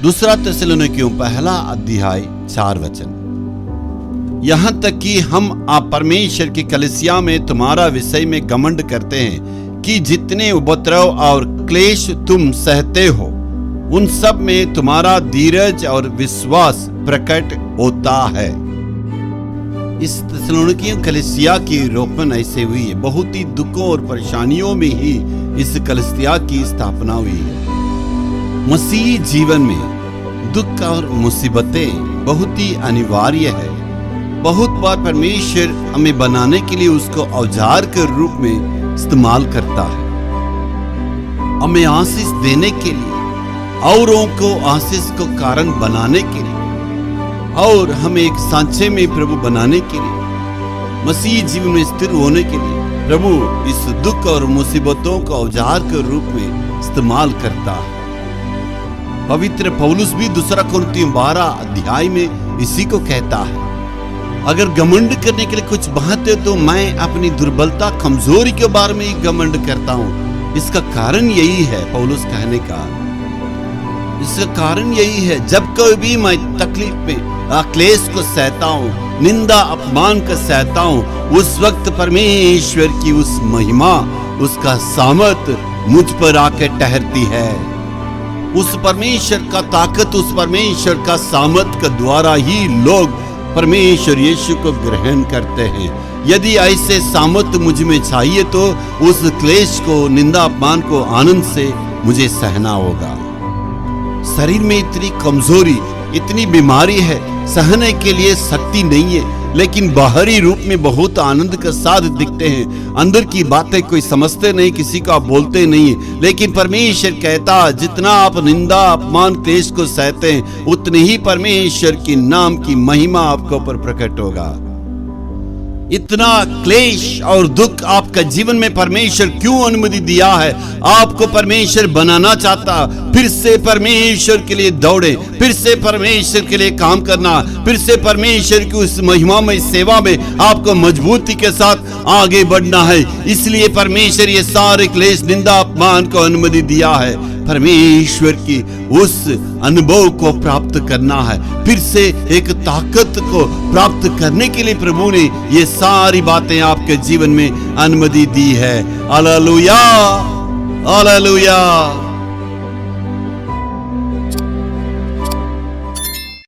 दूसरा थिस्सलुनीकियों पहला अध्याय 4 वचन। यहाँ तक कि हम आप परमेश्वर की कलीसिया में तुम्हारा विषय में घमंड करते हैं कि जितने उपद्रव और क्लेश तुम सहते हो उन सब में तुम्हारा धीरज और विश्वास प्रकट होता है। इस थिस्सलुनीकियों कलीसिया की रोपण ऐसे हुई है, बहुत ही दुखों और परेशानियों में ही इस कलीसिया की स्थापना हुई है। मसीही जीवन में दुख और मुसीबतें बहुत ही अनिवार्य है। बहुत बार परमेश्वर हमें बनाने के लिए उसको औजार के रूप में इस्तेमाल करता है, हमें आशीष देने के लिए, औरों को आशीष को कारण बनाने के लिए और हमें एक सांचे में प्रभु बनाने के लिए, मसीही जीवन में स्थिर होने के लिए प्रभु इस दुख और मुसीबतों को औजार के रूप में इस्तेमाल करता है। पवित्र पौलुस भी 2 कुरिन्थियों 12 अध्याय में इसी को कहता है। अगर घमंड करने के लिए कुछ बात है तो मैं अपनी दुर्बलता कमजोरी के बारे में ही घमंड करता हूँ। इसका कारण यही है, पौलुस कहने का इसका कारण यही है, जब कभी भी मैं तकलीफ में क्लेश को सहता हूँ, निंदा अपमान को सहता हूँ, उस वक्त परमेश्वर की उस महिमा, उसका सामर्थ मुझ पर आके ठहरती है। उस परमेश्वर का ताकत, उस परमेश्वर का सामर्थ के द्वारा ही लोग परमेश्वर यीशु को ग्रहण करते हैं। यदि ऐसे सामर्थ मुझ में चाहिए तो उस क्लेश को, निंदा अपमान को आनंद से मुझे सहना होगा। शरीर में इतनी कमजोरी, इतनी बीमारी है, सहने के लिए शक्ति नहीं है, लेकिन बाहरी रूप में बहुत आनंद के साथ दिखते हैं। अंदर की बातें कोई समझते नहीं, किसी को आप बोलते नहीं। लेकिन परमेश्वर कहता, जितना आप निंदा अपमान क्लेश को सहते हैं उतनी ही परमेश्वर की नाम की महिमा आपके ऊपर प्रकट होगा। इतना क्लेश और दुख आपका जीवन में परमेश्वर क्यों अनुमति दिया है? आपको परमेश्वर बनाना चाहता, फिर से परमेश्वर के लिए दौड़े, फिर से परमेश्वर के लिए काम करना, फिर से परमेश्वर की उस महिमामय सेवा में आपको मजबूती के साथ आगे बढ़ना है। इसलिए परमेश्वर ये सारे क्लेश, निंदा अपमान को अनुमति दिया है। परमेश्वर की उस अनुभव को प्राप्त करना है, फिर से एक ताकत को प्राप्त करने के लिए प्रभु ने ये सारी बातें आपके जीवन में अनुमति दी है। Hallelujah, hallelujah.